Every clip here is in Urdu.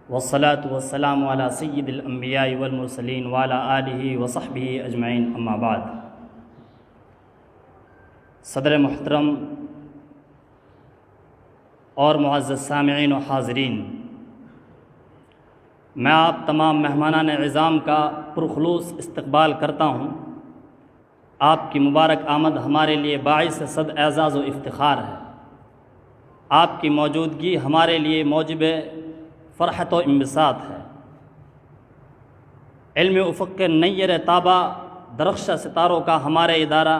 والصلاة والسلام على سید الانبیاء والمرسلین وعلى آلہ وصحبہ اجمعین، اما بعد۔ صدر محترم اور معزز سامعین و حاضرین، میں آپ تمام مہمانان عظام کا پرخلوص استقبال کرتا ہوں۔ آپ کی مبارک آمد ہمارے لیے باعث صد اعزاز و افتخار ہے۔ آپ کی موجودگی ہمارے لیے موجب فرحت و انبساط ہے۔ علم افق کے نیر تابہ درخشہ ستاروں کا ہمارے ادارہ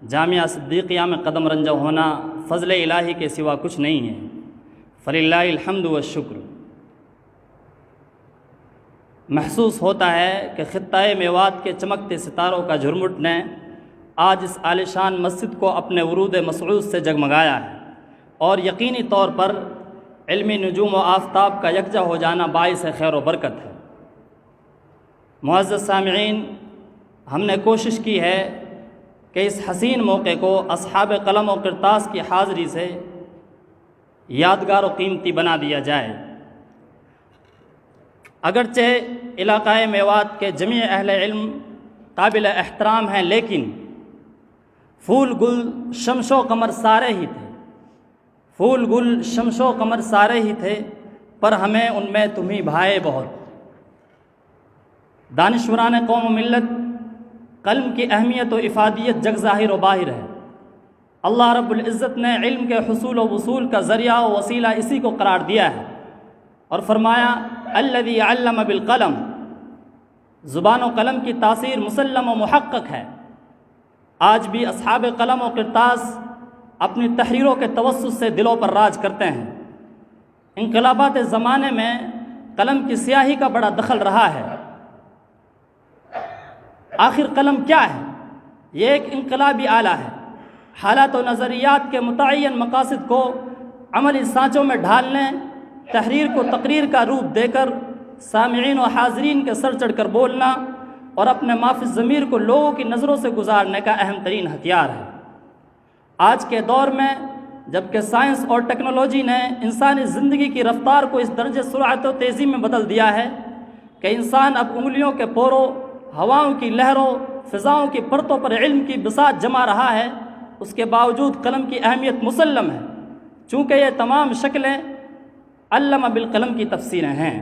جامعہ صدیقیہ میں قدم رنجہ ہونا فضل الہی کے سوا کچھ نہیں ہے۔ فللہ الحمد والشکر۔ محسوس ہوتا ہے کہ خطۂ میوات کے چمکتے ستاروں کا جھرمٹ نے آج اس عالیشان مسجد کو اپنے ورود مسعود سے جگمگایا ہے، اور یقینی طور پر علمی نجوم و آفتاب کا یکجا ہو جانا باعث خیر و برکت ہے۔ معزز سامعین، ہم نے کوشش کی ہے کہ اس حسین موقع کو اصحاب قلم و کرتاس کی حاضری سے یادگار و قیمتی بنا دیا جائے۔ اگرچہ علاقۂ میوات کے جمیع اہل علم قابل احترام ہیں، لیکن پھول گل شمس و قمر سارے ہی تھے، پھول گل شمس و قمر سارے ہی تھے، پر ہمیں ان میں تمہیں بھائے بہت۔ دانشوران قوم و ملت، قلم کی اہمیت و افادیت جگ ظاہر و باہر ہے۔ اللہ رب العزت نے علم کے حصول و وصول کا ذریعہ و وسیلہ اسی کو قرار دیا ہے، اور فرمایا الذی علم بالقلم۔ زبان و قلم کی تاثیر مسلم و محقق ہے۔ آج بھی اصحاب قلم و کرتاس اپنی تحریروں کے توسط سے دلوں پر راج کرتے ہیں۔ انقلابات زمانے میں قلم کی سیاہی کا بڑا دخل رہا ہے۔ آخر قلم کیا ہے؟ یہ ایک انقلابی آلہ ہے۔ حالات و نظریات کے متعین مقاصد کو عملی سانچوں میں ڈھالنے، تحریر کو تقریر کا روپ دے کر سامعین و حاضرین کے سر چڑھ کر بولنا، اور اپنے مافی ضمیر کو لوگوں کی نظروں سے گزارنے کا اہم ترین ہتھیار ہے۔ آج کے دور میں جبکہ سائنس اور ٹیکنالوجی نے انسانی زندگی کی رفتار کو اس درجے سرعت و تیزی میں بدل دیا ہے کہ انسان اب انگلیوں کے پوروں، ہواؤں کی لہروں، فضاؤں کی پرتوں پر علم کی بساط جما رہا ہے، اس کے باوجود قلم کی اہمیت مسلم ہے، چونکہ یہ تمام شکلیں علم بالقلم کی تفسیریں ہیں۔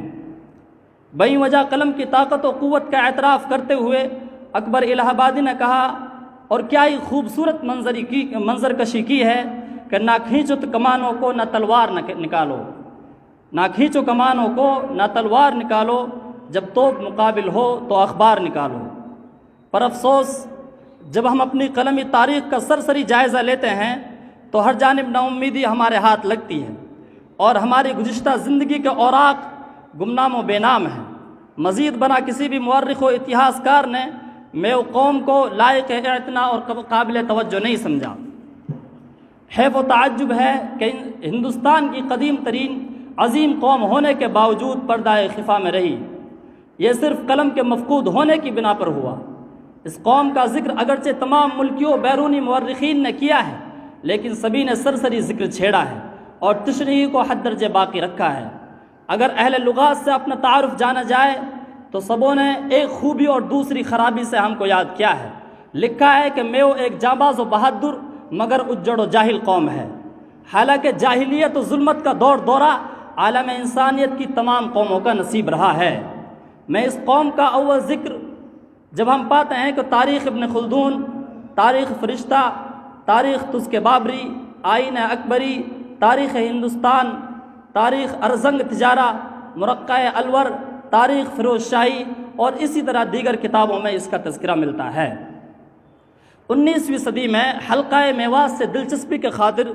بئی وجہ قلم کی طاقت و قوت کا اعتراف کرتے ہوئے اکبر الہ آبادی نے کہا، اور کیا ہی خوبصورت منظر کشی کی ہے کہ نہ کھینچو تو کمانوں کو نہ تلوار نکالو، نہ کھینچو کمانوں کو نہ تلوار نکالو، جب توپ مقابل ہو تو اخبار نکالو۔ پر افسوس، جب ہم اپنی قلمی تاریخ کا سرسری جائزہ لیتے ہیں تو ہر جانب نا امیدی ہمارے ہاتھ لگتی ہے، اور ہماری گزشتہ زندگی کے اوراق گمنام و بے نام ہیں۔ مزید برآں کسی بھی مورخ و اتہاس کار نے میو قوم کو لائق اعتنا اور قابل توجہ نہیں سمجھا۔ حیف و تعجب ہے کہ ہندوستان کی قدیم ترین عظیم قوم ہونے کے باوجود پردہ خفا میں رہی۔ یہ صرف قلم کے مفقود ہونے کی بنا پر ہوا۔ اس قوم کا ذکر اگرچہ تمام ملکی و بیرونی مورخین نے کیا ہے، لیکن سبھی نے سرسری ذکر چھیڑا ہے اور تشریح کو حد درجے باقی رکھا ہے۔ اگر اہل لغات سے اپنا تعارف جانا جائے تو سبوں نے ایک خوبی اور دوسری خرابی سے ہم کو یاد کیا ہے۔ لکھا ہے کہ میو ایک جانباز و بہادر مگر اجڑ و جاہل قوم ہے۔ حالانکہ جاہلیت و ظلمت کا دورہ عالم انسانیت کی تمام قوموں کا نصیب رہا ہے۔ میں اس قوم کا اول ذکر جب ہم پاتے ہیں کہ تاریخ ابن خلدون، تاریخ فرشتہ، تاریخ تزک بابری، آئین اکبری، تاریخ ہندوستان، تاریخ ارزنگ تجارہ، مرقع الور، تاریخ فیروز شاہی اور اسی طرح دیگر کتابوں میں اس کا تذکرہ ملتا ہے۔ 19ویں صدی میں حلقہ میوات سے دلچسپی کے خاطر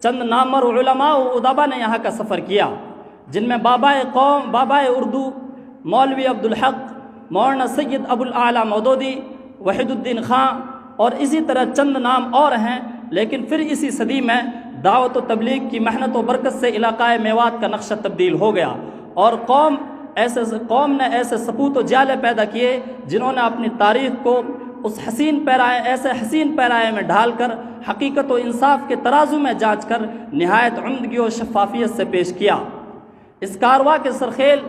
چند نامور علماء و ادبا نے یہاں کا سفر کیا، جن میں بابائے قوم، بابائے اردو مولوی عبدالحق، مولانا سید ابو الاعلیٰ مودودی، وحید الدین خان اور اسی طرح چند نام اور ہیں۔ لیکن پھر اسی صدی میں دعوت و تبلیغ کی محنت و برکت سے علاقۂ میوات کا نقشہ تبدیل ہو گیا، اور قوم نے ایسے سپوت و جالے پیدا کیے جنہوں نے اپنی تاریخ کو اس ایسے حسین پیرائے میں ڈھال کر حقیقت و انصاف کے ترازو میں جانچ کر نہایت عمدگی و شفافیت سے پیش کیا۔ اس کارواں کے سرخیل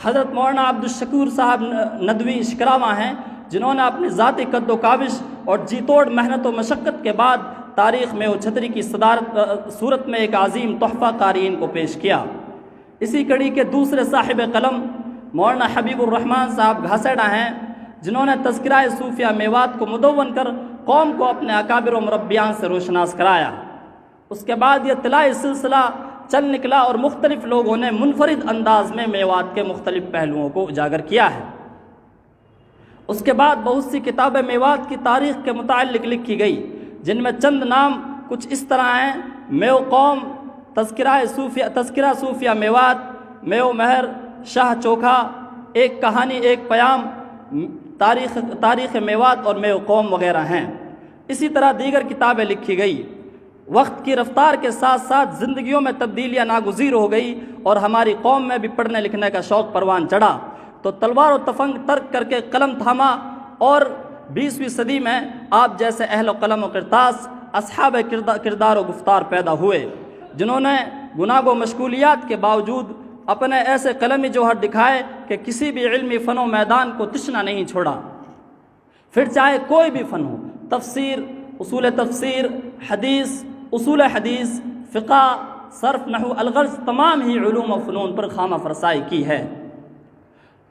حضرت مولانا عبدالشکور صاحب ندوی شکراواں ہیں، جنہوں نے اپنی ذاتی قد و کاوش اور جی توڑ محنت و مشقت کے بعد تاریخ میں چھتری کی صورت میں ایک عظیم تحفہ قارئین کو پیش کیا۔ اسی کڑی کے دوسرے صاحب قلم مولانا حبیب الرحمن صاحب گھاسیڑا ہیں، جنہوں نے تذکرہ صوفیہ میوات کو مدون کر قوم کو اپنے اکابر و مربیان سے روشناس کرایا۔ اس کے بعد یہ طلائی سلسلہ چل نکلا اور مختلف لوگوں نے منفرد انداز میں میوات کے مختلف پہلوؤں کو اجاگر کیا ہے۔ اس کے بعد بہت سی کتابیں میوات کی تاریخ کے متعلق لکھی گئی، جن میں چند نام کچھ اس طرح ہیں: میو قوم، تذکرہ صوفیہ میوات، میو مہر، شاہ چوکھا، ایک کہانی ایک پیام، تاریخ میوات اور میو قوم وغیرہ ہیں۔ اسی طرح دیگر کتابیں لکھی گئی۔ وقت کی رفتار کے ساتھ ساتھ زندگیوں میں تبدیلیاں ناگزیر ہو گئی اور ہماری قوم میں بھی پڑھنے لکھنے کا شوق پروان چڑھا، تو تلوار و تفنگ ترک کر کے قلم تھاما اور 20ویں صدی میں آپ جیسے اہل و قلم و کرتاس اصحاب کردار و گفتار پیدا ہوئے، جنہوں نے گناہ و مشغولیات کے باوجود اپنے ایسے قلمی جوہر دکھائے کہ کسی بھی علمی فن و میدان کو تشنا نہیں چھوڑا، پھر چاہے کوئی بھی فن ہو، تفسیر، تفسیر، حدیث، اصول حدیث، فقہ، صرف، نحو، الغرض تمام ہی علوم و فنون پر خامہ فرسائی کی ہے۔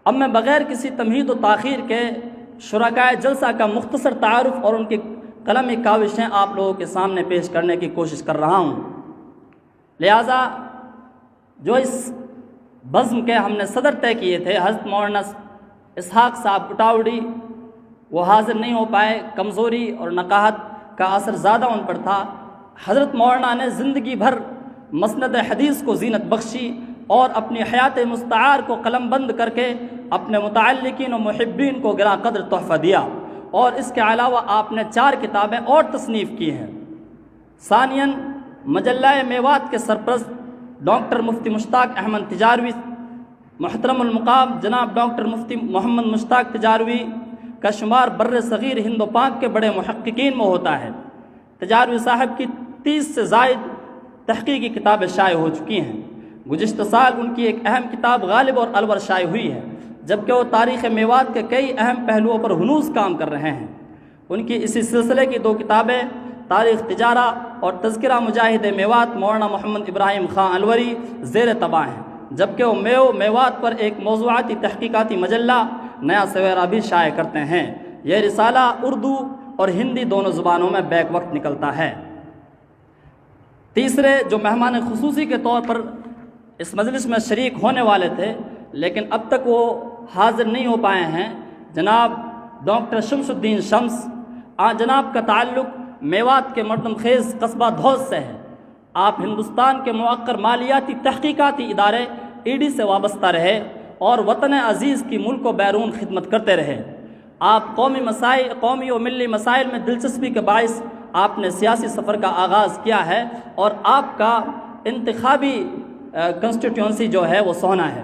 اب میں بغیر کسی تمہید و تاخیر کے شرکائے جلسہ کا مختصر تعارف اور ان کی قلمی کاوشیں آپ لوگوں کے سامنے پیش کرنے کی کوشش کر رہا ہوں۔ لہٰذا جو اس بزم کے ہم نے صدر طے کیے تھے، حضرت مولانا اسحاق صاحب اٹاوڑی، وہ حاضر نہیں ہو پائے، کمزوری اور نقاہت کا اثر زیادہ ان پر تھا۔ حضرت مولانا نے زندگی بھر مسند حدیث کو زینت بخشی اور اپنی حیات مستعار کو قلم بند کر کے اپنے متعلقین و محبین کو گراں قدر تحفہ دیا، اور اس کے علاوہ آپ نے 4 کتابیں اور تصنیف کی ہیں۔ ثانیاً مجلہ میوات کے سرپرست ڈاکٹر مفتی مشتاق احمد تجاروی، محترم المقام جناب ڈاکٹر مفتی محمد مشتاق تجاروی کا شمار بر صغیر ہند و پاک کے بڑے محققین میں ہوتا ہے۔ تجاروی صاحب کی 30 سے زائد تحقیقی کتابیں شائع ہو چکی ہیں۔ گزشتہ سال ان کی ایک اہم کتاب غالب اور الور شائع ہوئی ہے، جبکہ وہ تاریخ میوات کے کئی اہم پہلوؤں پر ہنوز کام کر رہے ہیں۔ ان کی اسی سلسلے کی 2 کتابیں تاریخ تجارہ اور تذکرہ مجاہد میوات مولانا محمد ابراہیم خان الوری زیر طبع ہیں، جبکہ وہ میوات پر ایک موضوعاتی تحقیقاتی مجلہ نیا سویرا بھی شائع کرتے ہیں۔ یہ رسالہ اردو اور ہندی دونوں زبانوں میں بیک وقت نکلتا ہے۔ تیسرے جو مہمان خصوصی کے طور پر اس مجلس میں شریک ہونے والے تھے لیکن اب تک وہ حاضر نہیں ہو پائے ہیں، جناب ڈاکٹر شمس الدین شمس، جناب کا تعلق میوات کے مردم خیز قصبہ دھوس سے ہے۔ آپ ہندوستان کے موقر مالیاتی تحقیقاتی ادارے ED سے وابستہ رہے اور وطن عزیز کی ملک و بیرون خدمت کرتے رہے۔ آپ قومی و ملی مسائل میں دلچسپی کے باعث آپ نے سیاسی سفر کا آغاز کیا ہے، اور آپ کا انتخابی کنسٹیٹیوئنسی جو ہے وہ سونا ہے۔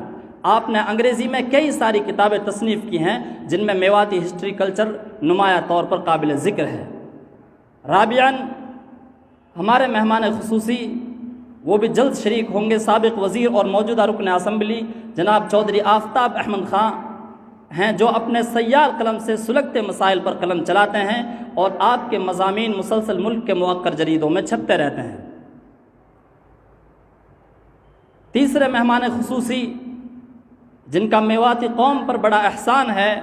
آپ نے انگریزی میں کئی ساری کتابیں تصنیف کی ہیں، جن میں میواتی ہسٹری کلچر نمایاں طور پر قابل ذکر ہے۔ رابعاً ہمارے مہمان خصوصی وہ بھی جلد شریک ہوں گے، سابق وزیر اور موجودہ رکن اسمبلی جناب چودھری آفتاب احمد خان ہیں، جو اپنے سیال قلم سے سلگتے مسائل پر قلم چلاتے ہیں اور آپ کے مضامین مسلسل ملک کے موقر جریدوں میں چھپتے رہتے ہیں۔ تیسرے مہمان خصوصی جن کا میواتی قوم پر بڑا احسان ہے،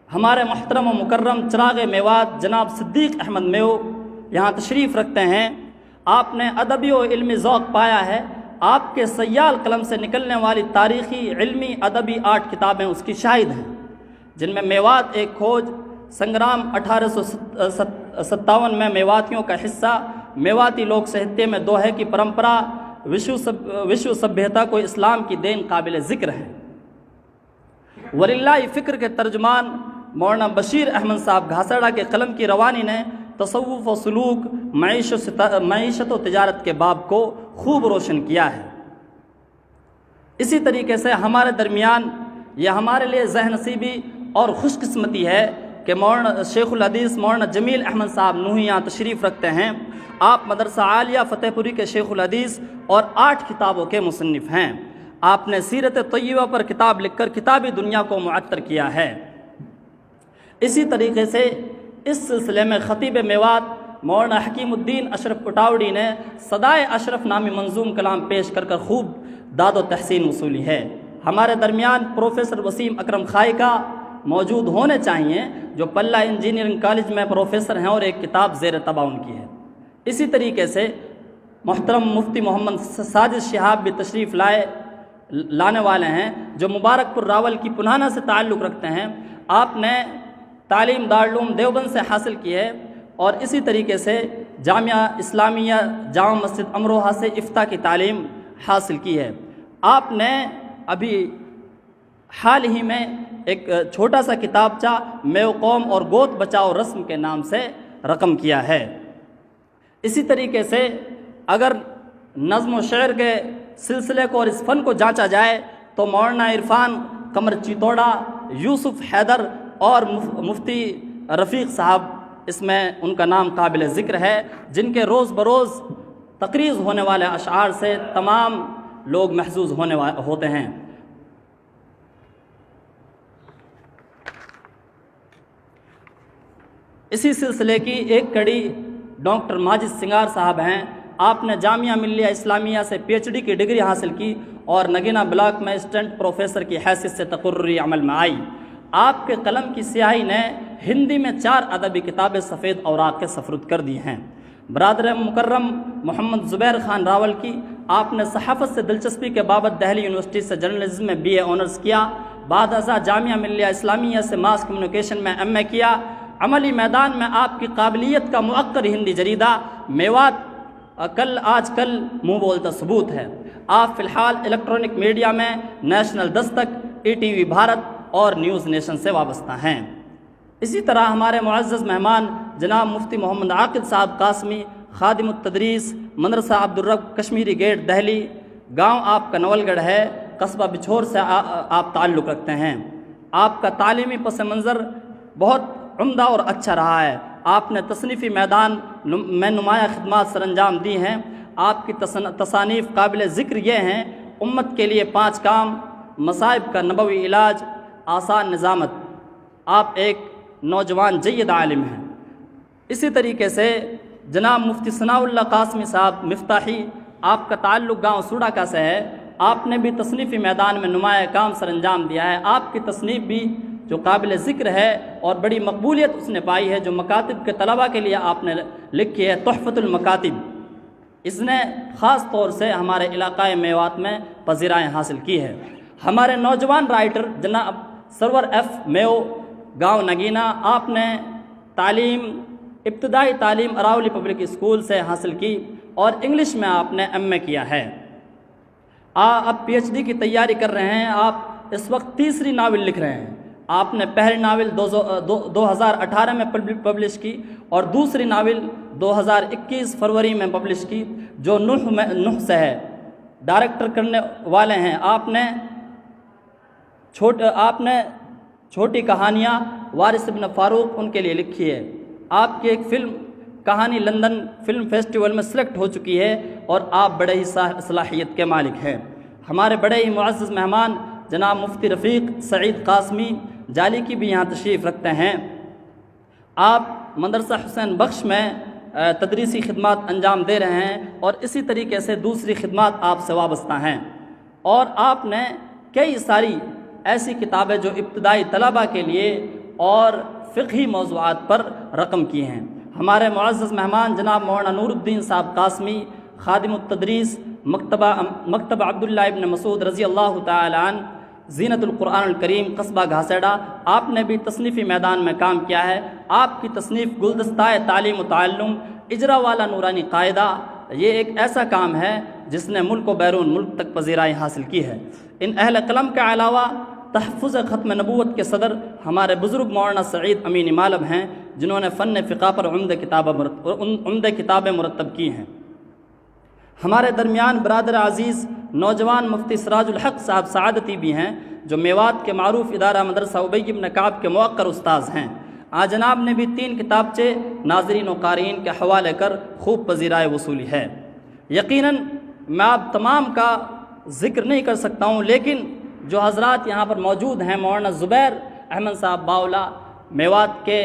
ہمارے محترم و مکرم چراغ میوات جناب صدیق احمد میو یہاں تشریف رکھتے ہیں۔ آپ نے ادبی و علمی ذوق پایا ہے۔ آپ کے سیال قلم سے نکلنے والی تاریخی، علمی، ادبی 8 کتابیں اس کی شاہد ہیں، جن میں میوات ایک کھوج، سنگرام 1857 میں میواتیوں کا حصہ، میواتی لوک ساہتیہ میں دوہے کی پرمپرا، وشو سبھیتا کو اسلام کی دین قابل ذکر ہے۔ وللہ فکر کے ترجمان مولانا بشیر احمد صاحب گھاسڑا کے قلم کی روانی نے تصوف و سلوک، معیشت و تجارت کے باب کو خوب روشن کیا ہے۔ اسی طریقے سے ہمارے درمیان یہ ہمارے لیے ذہن نصیبی اور خوش قسمتی ہے کہ مولانا شیخ الحدیث مولانا جمیل احمد صاحب نوحی یہاں تشریف رکھتے ہیں۔ آپ مدرسہ عالیہ فتح پوری کے شیخ الحدیث اور 8 کتابوں کے مصنف ہیں۔ آپ نے سیرت طیبہ پر کتاب لکھ کر کتابی دنیا کو معطر کیا ہے۔ اسی طریقے سے اس سلسلے میں خطیب میوات مولانا حکیم الدین اشرف اٹاوڑی نے صدائے اشرف نامی منظوم کلام پیش کر خوب داد و تحسین وصولی ہے۔ ہمارے درمیان پروفیسر وسیم اکرم خائقہ موجود ہونے چاہیے جو پلہ انجینئرنگ کالج میں پروفیسر ہیں اور ایک کتاب زیر طبع ان کی ہے۔ اسی طریقے سے محترم مفتی محمد ساجد شہاب بھی تشریف لانے والے ہیں جو مبارک پور راول کی پنہانہ سے تعلق رکھتے ہیں۔ آپ نے تعلیم دارالعلوم دیوبند سے حاصل کی ہے اور اسی طریقے سے جامعہ اسلامیہ جامع مسجد امروہہ سے افتاء کی تعلیم حاصل کی ہے۔ آپ نے ابھی حال ہی میں ایک چھوٹا سا کتابچہ میو قوم اور گوت بچاؤ رسم کے نام سے رقم کیا ہے۔ اسی طریقے سے اگر نظم و شعر کے سلسلے کو اور اس فن کو جانچا جائے تو مولانا عرفان قمر چیتوڑا، یوسف حیدر اور مفتی رفیق صاحب اس میں ان کا نام قابل ذکر ہے، جن کے روز بروز تقریض ہونے والے اشعار سے تمام لوگ محظوظ ہوتے ہیں۔ اسی سلسلے کی ایک کڑی ڈاکٹر ماجد سنگار صاحب ہیں۔ آپ نے جامعہ ملیہ اسلامیہ سے پی ایچ ڈی کی ڈگری حاصل کی اور نگینہ بلاک میں اسسٹنٹ پروفیسر کی حیثیت سے تقرری عمل میں آئی۔ آپ کے قلم کی سیاہی نے ہندی میں 4 ادبی کتابیں سفید اوراق کے سفرد کر دی ہیں۔ برادر مکرم محمد زبیر خان راول کی آپ نے صحافت سے دلچسپی کے بابت دہلی یونیورسٹی سے جرنلزم میں بی اے آنرز کیا، بعد ازاں جامعہ ملیہ اسلامیہ سے ماس کمیونیکیشن میں ایم اے کیا۔ عملی میدان میں آپ کی قابلیت کا مؤقر ہندی جریدہ میوات آج کل منہ بولتا ثبوت ہے۔ آپ فی الحال الیکٹرانک میڈیا میں نیشنل دستک، ای ٹی وی بھارت اور نیوز نیشن سے وابستہ ہیں۔ اسی طرح ہمارے معزز مہمان جناب مفتی محمد عاقل صاحب قاسمی، خادم التدریس، مدرسہ عبدالرب کشمیری گیٹ دہلی، گاؤں آپ کا نول گڑھ ہے، قصبہ بچھور سے آپ تعلق رکھتے ہیں۔ آپ کا تعلیمی پس منظر بہت عمدہ اور اچھا رہا ہے۔ آپ نے تصنیفی میدان میں نمایاں خدمات سر انجام دی ہیں۔ آپ کی تصانیف قابل ذکر یہ ہیں: امت کے لیے 5 کام، مصائب کا نبوی علاج، آسان نظامت۔ آپ ایک نوجوان جید عالم ہیں۔ اسی طریقے سے جناب مفتی ثناء اللہ قاسمی صاحب مفتاحی، آپ کا تعلق گاؤں سوڑاکا سے ہے۔ آپ نے بھی تصنیفی میدان میں نمایاں کام سر انجام دیا ہے۔ آپ کی تصنیف بھی جو قابل ذکر ہے اور بڑی مقبولیت اس نے پائی ہے، جو مکاتب کے طلباء کے لیے آپ نے لکھی ہے، تحفۃ المکاتب، اس نے خاص طور سے ہمارے علاقۂ میوات میں پذیرائی حاصل کی ہے۔ ہمارے نوجوان رائٹر جناب سرور ایف میو، گاؤں نگینہ، آپ نے ابتدائی تعلیم اراولی پبلک اسکول سے حاصل کی اور انگلش میں آپ نے ایم اے کیا ہے۔ اب پی ایچ ڈی کی تیاری کر رہے ہیں۔ آپ اس وقت 3ری ناول لکھ رہے ہیں۔ آپ نے پہلی ناول 2018 میں پبلش کی اور دوسری ناول 2021 فروری میں پبلش کی، جو نوح سے ہے۔ ڈائریکٹر کرنے والے ہیں آپ نے چھوٹی کہانیاں وارث ابن فاروق ان کے لیے لکھی ہے۔ آپ کی ایک فلم کہانی لندن فلم فیسٹیول میں سلیکٹ ہو چکی ہے اور آپ بڑے ہی صلاحیت کے مالک ہیں۔ ہمارے بڑے ہی معزز مہمان جناب مفتی رفیق سعید قاسمی جالی کی بھی یہاں تشریف رکھتے ہیں۔ آپ مدرسہ حسین بخش میں تدریسی خدمات انجام دے رہے ہیں اور اسی طریقے سے دوسری خدمات آپ سے وابستہ ہیں، اور آپ نے کئی ساری ایسی کتابیں جو ابتدائی طلباء کے لیے اور فقہی موضوعات پر رقم کی ہیں۔ ہمارے معزز مہمان جناب مولانا نور الدین صاحب قاسمی، خادم التدریس، مکتبہ عبداللہ ابن مسعود رضی اللہ تعالی عنہ، زینت القرآن الکریم، قصبہ گھاسیڑا، آپ نے بھی تصنیفی میدان میں کام کیا ہے۔ آپ کی تصنیف گلدستہ تعلیم و تعلم، اجرا والا نورانی قاعدہ، یہ ایک ایسا کام ہے جس نے ملک و بیرون ملک تک پذیرائی حاصل کی ہے۔ ان اہل قلم کے علاوہ تحفظ ختم نبوت کے صدر ہمارے بزرگ مولانا سعید امین مالب ہیں، جنہوں نے فن فقہ پر عمدہ کتابیں مرتب کی ہیں۔ ہمارے درمیان برادر عزیز نوجوان مفتی سراج الحق صاحب سعادتی بھی ہیں، جو میوات کے معروف ادارہ مدرسہ ابی بن کعب کے موقر استاذ ہیں۔ آج جناب نے بھی 3 کتابچے ناظرین و قارئین کے حوالے کر خوب پذیرائی وصولی ہے۔ یقیناً میں آپ تمام کا ذکر نہیں کر سکتا ہوں، لیکن جو حضرات یہاں پر موجود ہیں، مولانا زبیر احمد صاحب باولا، میوات کے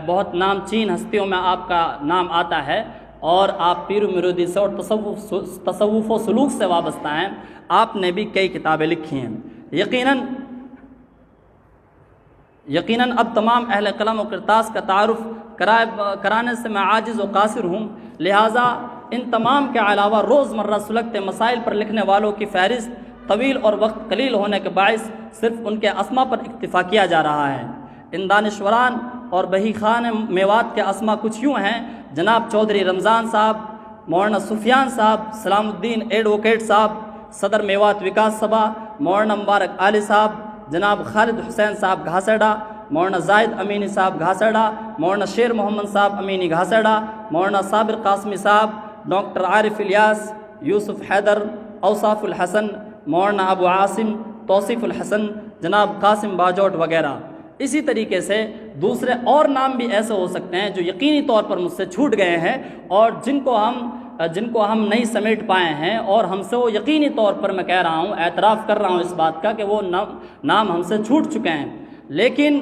بہت نام چین ہستیوں میں آپ کا نام آتا ہے، اور آپ پیر و مرودی سے اور تصوف و سلوک سے وابستہ ہیں۔ آپ نے بھی کئی کتابیں لکھی ہیں۔ یقیناً اب تمام اہل قلم و کرتاس کا تعارف کرانے سے میں عاجز و قاصر ہوں، لہٰذا ان تمام کے علاوہ روزمرہ سلگتے مسائل پر لکھنے والوں کی فہرست طویل اور وقت قلیل ہونے کے باعث صرف ان کے اسما پر اکتفا کیا جا رہا ہے۔ ان دانشوران اور بہی خان میوات کے اسما کچھ یوں ہیں: جناب چودھری رمضان صاحب، مولانا سفیان صاحب، سلام الدین ایڈوکیٹ صاحب، صدر میوات وکاس سبھا، مولانا مبارک علی صاحب، جناب خالد حسین صاحب گھاسیڑا، مولانا زاہد امینی صاحب گھاسیڑا، مولانا شیر محمد صاحب امینی گھاسیڑا، مولانا صابر قاسمی صاحب، ڈاکٹر عارف الیاس، یوسف حیدر، اوصاف الحسن، مولانا ابو عاصم، توصیف الحسن، جناب قاسم باجوٹ وغیرہ۔ اسی طریقے سے دوسرے اور نام بھی ایسے ہو سکتے ہیں جو یقینی طور پر مجھ سے چھوٹ گئے ہیں اور جن کو ہم نہیں سمیٹ پائے ہیں، اور ہم سے وہ یقینی طور پر میں کہہ رہا ہوں، اعتراف کر رہا ہوں اس بات کا کہ وہ نام ہم سے چھوٹ چکے ہیں، لیکن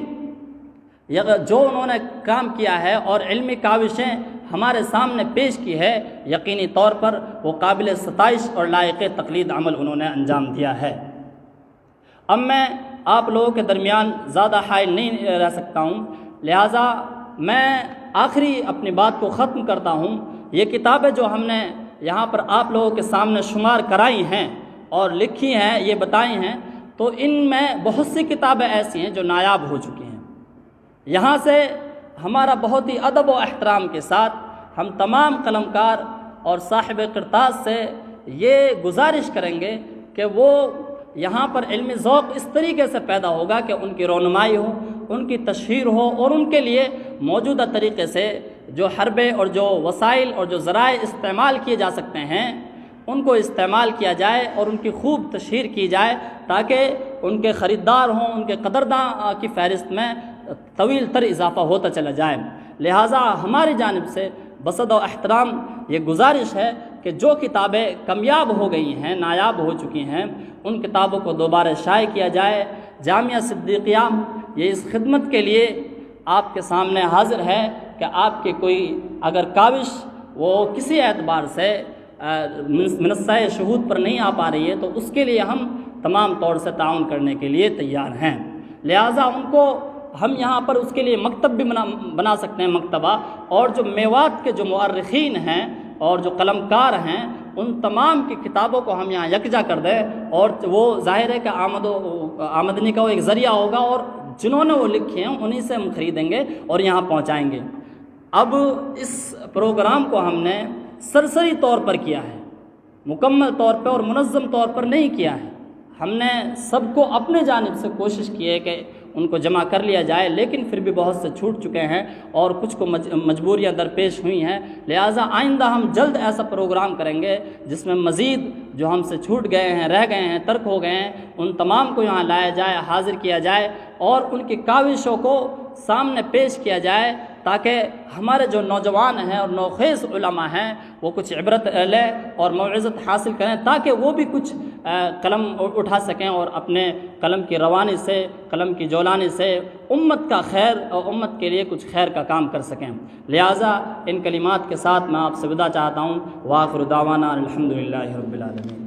جو انہوں نے کام کیا ہے اور علمی کاوشیں ہمارے سامنے پیش کی ہے، یقینی طور پر وہ قابل ستائش اور لائق تقلید عمل انہوں نے انجام دیا ہے۔ اب میں آپ لوگوں کے درمیان زیادہ حائل نہیں رہ سکتا ہوں، لہٰذا میں آخری اپنی بات کو ختم کرتا ہوں۔ یہ کتابیں جو ہم نے یہاں پر آپ لوگوں کے سامنے شمار کرائی ہیں اور لکھی ہیں، یہ بتائی ہیں، تو ان میں بہت سی کتابیں ایسی ہیں جو نایاب ہو چکی ہیں۔ یہاں سے ہمارا بہت ہی ادب و احترام کے ساتھ ہم تمام قلم کار اور صاحب کرتاس سے یہ گزارش کریں گے کہ وہ یہاں پر علمی ذوق اس طریقے سے پیدا ہوگا کہ ان کی رونمائی ہو، ان کی تشہیر ہو، اور ان کے لیے موجودہ طریقے سے جو حربے اور جو وسائل اور جو ذرائع استعمال کیے جا سکتے ہیں ان کو استعمال کیا جائے اور ان کی خوب تشہیر کی جائے، تاکہ ان کے خریدار ہوں، ان کے قدرداں کی فہرست میں طویل تر اضافہ ہوتا چلا جائے۔ لہٰذا ہماری جانب سے بصد و احترام یہ گزارش ہے کہ جو کتابیں کامیاب ہو گئی ہیں، نایاب ہو چکی ہیں، ان کتابوں کو دوبارہ شائع کیا جائے۔ جامعہ صدیقیہ یہ اس خدمت کے لیے آپ کے سامنے حاضر ہے کہ آپ کے کوئی اگر کاوش وہ کسی اعتبار سے منصہ شہود پر نہیں آ پا رہی ہے تو اس کے لیے ہم تمام طور سے تعاون کرنے کے لیے تیار ہیں۔ لہٰذا ان کو ہم یہاں پر اس کے لیے مکتب بھی بنا سکتے ہیں، مکتبہ، اور جو میوات کے جو مؤرخین ہیں اور جو قلم کار ہیں ان تمام کی کتابوں کو ہم یہاں یکجا کر دیں، اور وہ ظاہر ہے کہ آمدنی کا وہ ایک ذریعہ ہوگا، اور جنہوں نے وہ لکھی ہیں انہی سے ہم خریدیں گے اور یہاں پہنچائیں گے۔ اب اس پروگرام کو ہم نے سرسری طور پر کیا ہے، مکمل طور پر اور منظم طور پر نہیں کیا ہے۔ ہم نے سب کو اپنے جانب سے کوشش کی ہے کہ ان کو جمع کر لیا جائے، لیکن پھر بھی بہت سے چھوٹ چکے ہیں اور کچھ کو مجبوریاں درپیش ہوئی ہیں۔ لہٰذا آئندہ ہم جلد ایسا پروگرام کریں گے جس میں مزید جو ہم سے چھوٹ گئے ہیں، رہ گئے ہیں، ترک ہو گئے ہیں، ان تمام کو یہاں لایا جائے، حاضر کیا جائے اور ان کی کاوشوں کو سامنے پیش کیا جائے، تاکہ ہمارے جو نوجوان ہیں اور نوخیز علماء ہیں وہ کچھ عبرت لیں اور موعظت حاصل کریں، تاکہ وہ بھی کچھ قلم اٹھا سکیں اور اپنے قلم کی روانی سے، قلم کی جولانی سے امت کا خیر اور امت کے لیے کچھ خیر کا کام کر سکیں۔ لہٰذا ان کلمات کے ساتھ میں آپ سے وداع چاہتا ہوں۔ وآخر دعوانا الحمدللہ رب العالمین۔